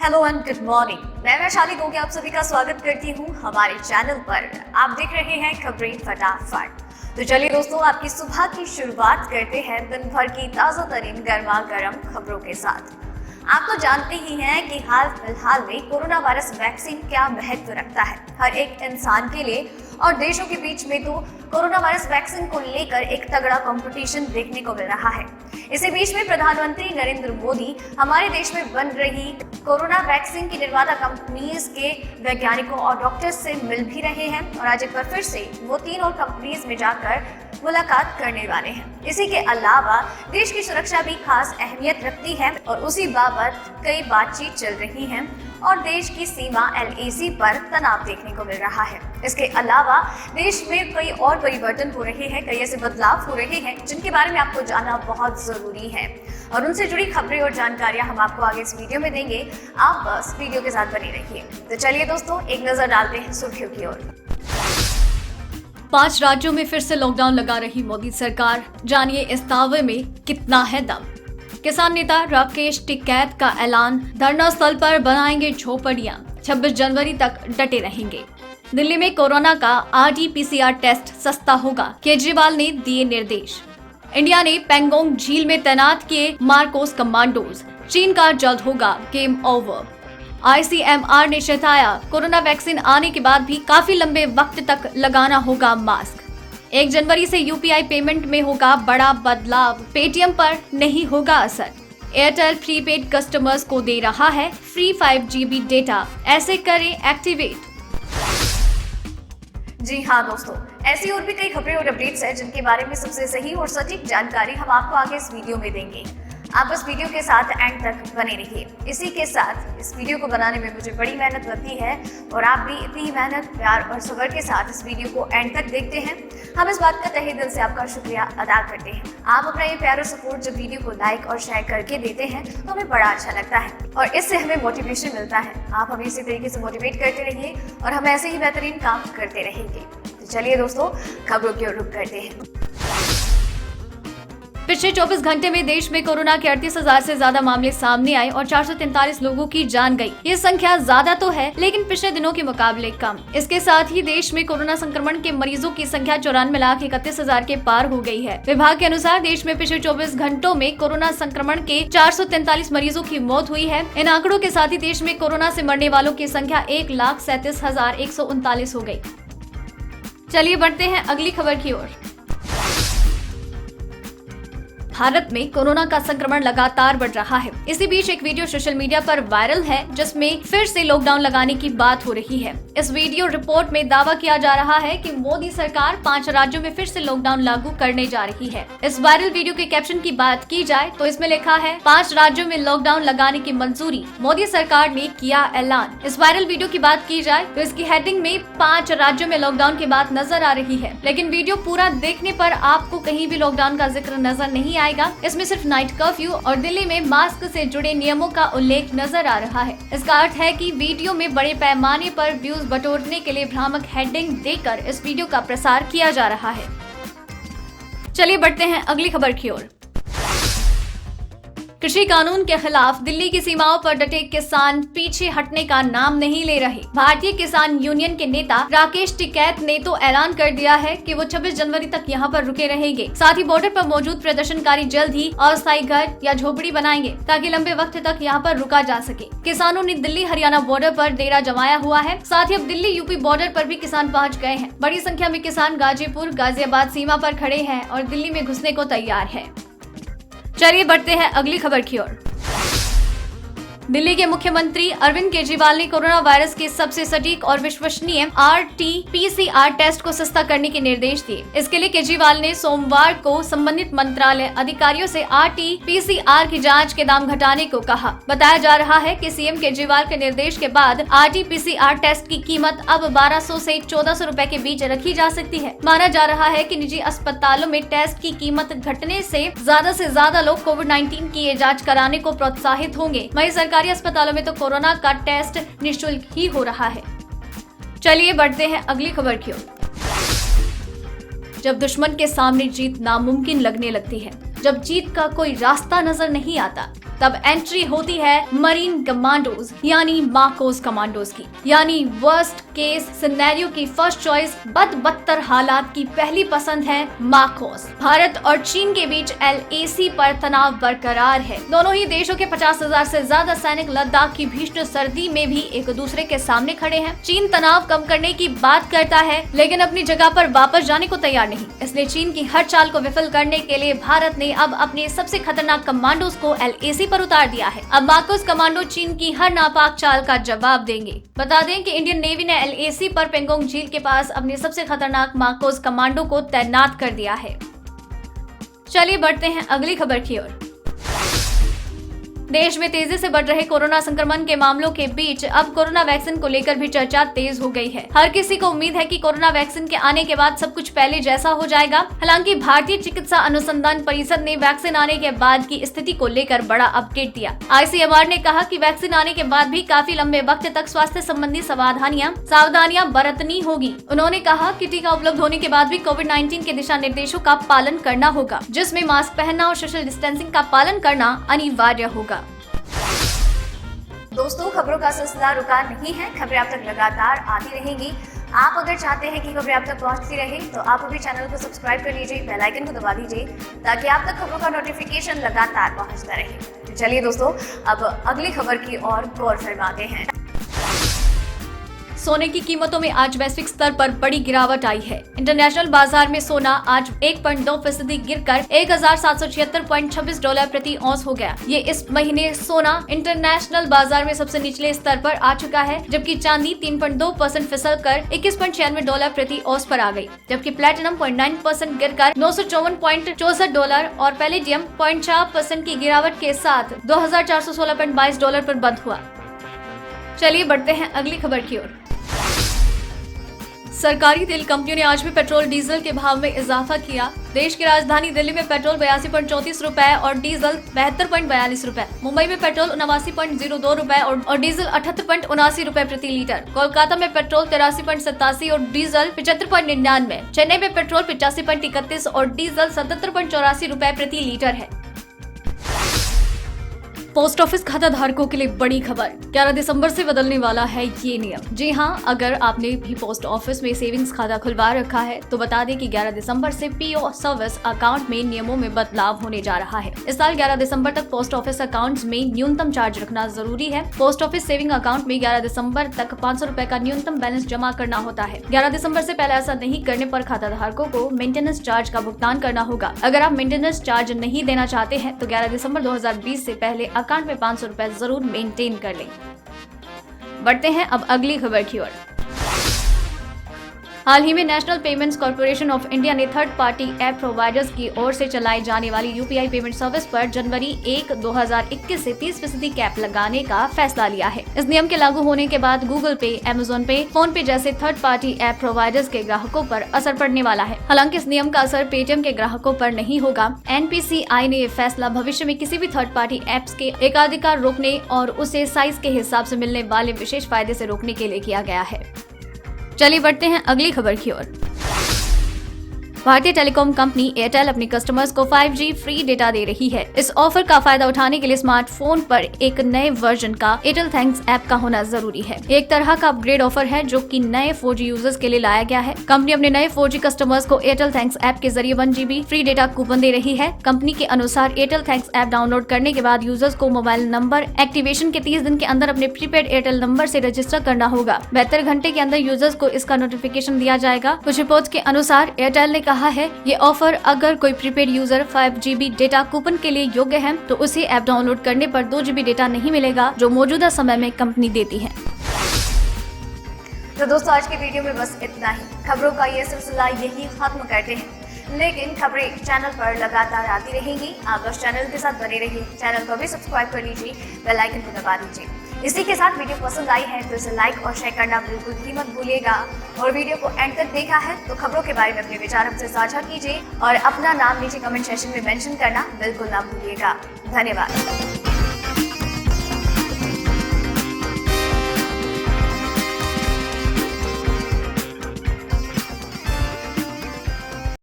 Hello and good morning. मैं वैशाली गोगे आप सभी का स्वागत करती हूँ हमारे चैनल पर। आप देख रहे हैं खबरें फटाफट। तो चलिए दोस्तों, आपकी सुबह की शुरुआत करते हैं दिन भर की ताजा तरीन गर्मा गर्म खबरों के साथ। आप तो जानते ही हैं कि हाल फिलहाल में कोरोना वायरस वैक्सीन क्या महत्व रखता है हर एक इंसान के लिए, और देशों के बीच में तो कोरोना वायरस वैक्सीन को लेकर एक तगड़ा कंपटीशन देखने को मिल रहा है। इसी बीच में प्रधानमंत्री नरेंद्र मोदी हमारे देश में बन रही कोरोना वैक्सीन की निर्माता कंपनीज के वैज्ञानिकों और डॉक्टर्स से मिल भी रहे हैं, और आज एक बार फिर से वो 3 और कंपनीज में जाकर मुलाकात करने वाले हैं। इसी के अलावा देश की सुरक्षा भी खास अहमियत रखती है और उसी बाबत कई बातचीत चल रही है, और देश की सीमा LAC पर तनाव देखने को मिल रहा है। इसके अलावा देश में कई और परिवर्तन हो रहे हैं, कई ऐसे बदलाव हो रहे हैं जिनके बारे में आपको जानना बहुत जरूरी है, और उनसे जुड़ी खबरें और जानकारियां हम आपको आगे इस वीडियो में देंगे। आप बस वीडियो के साथ बने रहिए। तो चलिए दोस्तों, एक नजर डालते हैं सुर्खियों की ओर। 5 राज्यों में फिर से लॉकडाउन लगा रही मोदी सरकार, जानिए इस दावे में कितना है दम। किसान नेता राकेश टिकैत का ऐलान, धरना स्थल पर बनाएंगे झोपड़ियां, 26 जनवरी तक डटे रहेंगे। दिल्ली में कोरोना का RT-PCR टेस्ट सस्ता होगा, केजरीवाल ने दिए निर्देश। इंडिया ने पेंगोंग झील में तैनात किए मार्कोस कमांडोज, चीन का जल्द होगा गेम ओवर। ICMR ने चेताया, कोरोना वैक्सीन आने के बाद भी काफी लंबे वक्त तक लगाना होगा मास्क। 1 जनवरी से UPI पेमेंट में होगा बड़ा बदलाव, पेटीएम पर नहीं होगा असर। एयरटेल प्रीपेड कस्टमर्स को दे रहा है फ्री 5 GB डेटा, ऐसे करें एक्टिवेट। जी हाँ दोस्तों, ऐसी और भी कई खबरें और अपडेट्स हैं जिनके बारे में सबसे सही और सटीक जानकारी हम आपको आगे इस वीडियो में देंगे। आप बस वीडियो के साथ एंड तक बने रहिए। इसी के साथ इस वीडियो को बनाने में मुझे बड़ी मेहनत लगती है, और आप भी इतनी मेहनत, प्यार और सब्र के साथ इस वीडियो को एंड तक देखते हैं। हम इस बात का तहे दिल से आपका शुक्रिया अदा करते हैं। आप अपना ये प्यार और सपोर्ट जब वीडियो को लाइक और शेयर करके देते हैं तो हमें बड़ा अच्छा लगता है, और इससे हमें मोटिवेशन मिलता है। आप हमें इसी तरीके से मोटिवेट करते रहिए और हम ऐसे ही बेहतरीन काम करते रहेंगे। तो चलिए दोस्तों, खबरों की ओर रुख करते हैं। पिछले 24 घंटे में देश में कोरोना के 38,000 से ज्यादा मामले सामने आए और 443 लोगों की जान गई। ये संख्या ज्यादा तो है, लेकिन पिछले दिनों के मुकाबले कम। इसके साथ ही देश में कोरोना संक्रमण के मरीजों की संख्या 94,31,000 के पार हो गई है। विभाग के अनुसार देश में पिछले 24 घंटों में कोरोना संक्रमण के 443 मरीजों की मौत हुई है। इन आंकड़ों के साथ ही देश में कोरोना से मरने वालों की संख्या 1,37,139 हो गयी। चलिए बढ़ते हैं अगली खबर की ओर। भारत में कोरोना का संक्रमण लगातार बढ़ रहा है। इसी बीच एक वीडियो सोशल मीडिया पर वायरल है जिसमें फिर से लॉकडाउन लगाने की बात हो रही है। इस वीडियो रिपोर्ट में दावा किया जा रहा है कि मोदी सरकार 5 राज्यों में फिर से लॉकडाउन लागू करने जा रही है। इस वायरल वीडियो के कैप्शन की बात की जाए तो इसमें लिखा है, 5 राज्यों में लॉकडाउन लगाने की मंजूरी, मोदी सरकार ने किया ऐलान। इस वायरल वीडियो की बात की जाए तो इसकी हेडिंग में 5 राज्यों में लॉकडाउन की बात नजर आ रही है, लेकिन वीडियो पूरा देखने पर आपको कहीं भी लॉकडाउन का जिक्र नजर नहीं आएगा। इसमें सिर्फ नाइट कर्फ्यू और दिल्ली में मास्क से जुड़े नियमों का उल्लेख नजर आ रहा है। इसका अर्थ है कि वीडियो में बड़े पैमाने पर व्यूज बटोरने के लिए भ्रामक हेडिंग देकर इस वीडियो का प्रसार किया जा रहा है। चलिए बढ़ते हैं अगली खबर की ओर। कृषि कानून के खिलाफ दिल्ली की सीमाओं पर डटे किसान पीछे हटने का नाम नहीं ले रहे। भारतीय किसान यूनियन के नेता राकेश टिकैत ने तो ऐलान कर दिया है कि वो 26 जनवरी तक यहाँ पर रुके रहेंगे। साथ ही बॉर्डर पर मौजूद प्रदर्शनकारी जल्द ही अस्थायी घर या झोपड़ी बनाएंगे ताकि लंबे वक्त तक यहाँ पर रुका जा सके। किसानों ने दिल्ली हरियाणा बॉर्डर पर डेरा जमाया हुआ है। साथ ही अब दिल्ली यूपी बॉर्डर पर भी किसान पहुँच गए हैं। बड़ी संख्या में किसान गाजीपुर गाजियाबाद सीमा पर खड़े हैं और दिल्ली में घुसने को तैयार है। चलिए बढ़ते हैं अगली खबर की ओर। दिल्ली के मुख्यमंत्री अरविंद केजरीवाल ने कोरोना वायरस के सबसे सटीक और विश्वसनीय RT-PCR टेस्ट को सस्ता करने के निर्देश दिए। इसके लिए केजरीवाल ने सोमवार को संबंधित मंत्रालय अधिकारियों से RT-PCR की जांच के दाम घटाने को कहा। बताया जा रहा है कि CM केजरीवाल के निर्देश के बाद RT-PCR टेस्ट की कीमत अब 1200 से 1400 रुपए के बीच रखी जा सकती है। माना जा रहा है कि निजी अस्पतालों में टेस्ट की कीमत घटने से ज्यादा लोग कोविड-19 की जांच कराने को प्रोत्साहित होंगे। वहीं सरकारी अस्पतालों में तो कोरोना का टेस्ट निःशुल्क ही हो रहा है। चलिए बढ़ते हैं अगली खबर की ओर। जब दुश्मन के सामने जीत नामुमकिन लगने लगती है, जब जीत का कोई रास्ता नजर नहीं आता, तब एंट्री होती है मरीन कमांडोज यानी मार्कोस कमांडोज की, यानी वर्स्ट केस सिनेरियो की फर्स्ट चॉइस, बदतर हालात की पहली पसंद है मार्कोस। भारत और चीन के बीच LAC पर तनाव बरकरार है। दोनों ही देशों के 50,000 से ज्यादा सैनिक लद्दाख की भीषण सर्दी में भी एक दूसरे के सामने खड़े हैं। चीन तनाव कम करने की बात करता है लेकिन अपनी जगह पर वापस जाने को तैयार नहीं। इसलिए चीन की हर चाल को विफल करने के लिए भारत ने अब अपने सबसे खतरनाक कमांडोज को LAC पर उतार दिया है। अब मार्कोस कमांडो चीन की हर नापाक चाल का जवाब देंगे। बता दें कि इंडियन नेवी ने LAC पर पेंगोंग झील के पास अपने सबसे खतरनाक मार्कोस कमांडो को तैनात कर दिया है। चलिए बढ़ते हैं अगली खबर की ओर। देश में तेजी से बढ़ रहे कोरोना संक्रमण के मामलों के बीच अब कोरोना वैक्सीन को लेकर भी चर्चा तेज हो गई है। हर किसी को उम्मीद है कि कोरोना वैक्सीन के आने के बाद सब कुछ पहले जैसा हो जाएगा। हालांकि भारतीय चिकित्सा अनुसंधान परिषद ने वैक्सीन आने के बाद की स्थिति को लेकर बड़ा अपडेट दिया। ICMR ने कहा कि वैक्सीन आने के बाद भी काफी लंबे वक्त तक स्वास्थ्य संबंधी सावधानियां बरतनी होगी। उन्होंने कहा कि टीका उपलब्ध होने के बाद भी कोविड-19 के दिशा निर्देशों का पालन करना होगा, जिसमें मास्क पहनना और सोशल डिस्टेंसिंग का पालन करना अनिवार्य होगा। दोस्तों, खबरों का सिलसिला रुका नहीं है। खबरें आप तक लगातार आती रहेंगी। आप अगर चाहते हैं कि खबरें आप तक पहुंचती रहे तो आप अभी चैनल को सब्सक्राइब कर लीजिए, बेल आइकन को दबा दीजिए ताकि आप तक खबरों का नोटिफिकेशन लगातार पहुंचता रहे। चलिए दोस्तों, अब अगली खबर की ओर गौर फरमाते हैं। सोने की कीमतों में आज वैश्विक स्तर पर बड़ी गिरावट आई है। इंटरनेशनल बाजार में सोना आज 1.2% गिरकर $1,776.26 प्रति औंस हो गया। ये इस महीने सोना इंटरनेशनल बाजार में सबसे निचले स्तर पर आ चुका है, जबकि चांदी 3.2% फिसलकर $21.96 प्रति औंस पर आ गई, जबकि प्लेटिनम 0.9% गिरकर $954.64 और पैलेडियम 0.4% की गिरावट के साथ $2,416.22 पर बंद हुआ। चलिए बढ़ते हैं अगली खबर की ओर। सरकारी तेल कंपनियों ने आज भी पेट्रोल डीजल के भाव में इजाफा किया। देश की राजधानी दिल्ली में पेट्रोल 82.34 रुपए और डीजल 72.42 रुपए, मुंबई में पेट्रोल 79.02 रुपए और डीजल 78.79 रुपए प्रति लीटर, कोलकाता में पेट्रोल 83.87 और डीजल 75.99, चेन्नई में पेट्रोल 85.31 और डीजल 77.84 रुपए प्रति लीटर है। पोस्ट ऑफिस खाता धारकों के लिए बड़ी खबर, 11 दिसंबर से बदलने वाला है ये नियम। जी हाँ, अगर आपने भी पोस्ट ऑफिस में सेविंग्स खाता खुलवा रखा है तो बता दें कि 11 दिसंबर से PO सर्विस अकाउंट में नियमों में बदलाव होने जा रहा है। इस साल 11 दिसंबर तक पोस्ट ऑफिस अकाउंट्स में न्यूनतम चार्ज रखना जरूरी है। पोस्ट ऑफिस सेविंग अकाउंट में 11 दिसंबर तक 500 रुपए का न्यूनतम बैलेंस जमा करना होता है। 11 दिसंबर से पहले ऐसा नहीं करने पर खाता धारकों को मेंटेनेंस चार्ज का भुगतान करना होगा। अगर आप मेंटेनेंस चार्ज नहीं देना चाहते हैं तो 11 दिसंबर 2020 से पहले अकाउंट में 500 रुपए जरूर मेंटेन कर लें। बढ़ते हैं अब अगली खबर की ओर। हाल ही में national payments corporation of India ने थर्ड पार्टी ऐप प्रोवाइडर्स की ओर से चलाई जाने वाली UPI पेमेंट सर्विस पर जनवरी 1, 2021 से 30% कैप लगाने का फैसला लिया है। इस नियम के लागू होने के बाद गूगल पे, अमेजोन पे, फोन पे जैसे थर्ड पार्टी ऐप प्रोवाइडर्स के ग्राहकों पर असर पड़ने वाला है। हालांकि इस नियम का असर पेटीएम के ग्राहकों पर नहीं होगा। NPCI ने यह फैसला भविष्य में किसी भी थर्ड पार्टी ऐप्स के एकाधिकार रोकने और उसे साइज के हिसाब से मिलने वाले विशेष फायदे से रोकने के लिए किया गया है। चलिए बढ़ते हैं अगली खबर की ओर। भारतीय टेलीकॉम कंपनी एयरटेल अपने कस्टमर्स को 5G फ्री डेटा दे रही है। इस ऑफर का फायदा उठाने के लिए स्मार्टफोन पर एक नए वर्जन का एयरटेल थैंक्स ऐप का होना जरूरी है। एक तरह का अपग्रेड ऑफर है जो कि नए 4G यूजर्स के लिए लाया गया है। कंपनी अपने नए 4G कस्टमर्स को एयरटेल थैंक्स ऐप के जरिए 1 GB फ्री डेटा कूपन दे रही है। कंपनी के अनुसार एयरटेल थैंक्स ऐप डाउनलोड करने के बाद यूजर्स को मोबाइल नंबर एक्टिवेशन के 30 दिन के अंदर अपने प्रीपेड एयरटेल नंबर से रजिस्टर करना होगा। 72 घंटे के अंदर यूजर्स को इसका नोटिफिकेशन दिया जाएगा। कुछ रिपोर्ट्स के अनुसार एयरटेल ने कहा है ये ऑफर अगर कोई prepaid user 5 GB data coupon के लिए योग्य है तो उसे ऐप डाउनलोड करने पर 2 GB डेटा नहीं मिलेगा जो मौजूदा समय में कंपनी देती है। तो दोस्तों, आज की वीडियो में बस इतना ही। खबरों का ये सिलसिला यही खत्म करते हैं, लेकिन खबरें चैनल पर लगातार आती रहेंगी। आप बस चैनल के साथ बने रहिए। चैनल को भी सब्सक्राइब कर लीजिए, बेल आइकन को दबा दीजिए। इसी के साथ वीडियो पसंद आई है तो इसे लाइक और शेयर करना बिल्कुल भी मत भूलिएगा। और वीडियो को एंड तक देखा है तो खबरों के बारे में अपने विचार हमसे साझा कीजिए और अपना नाम नीचे कमेंट सेक्शन में मेंशन करना बिल्कुल ना भूलिएगा। धन्यवाद।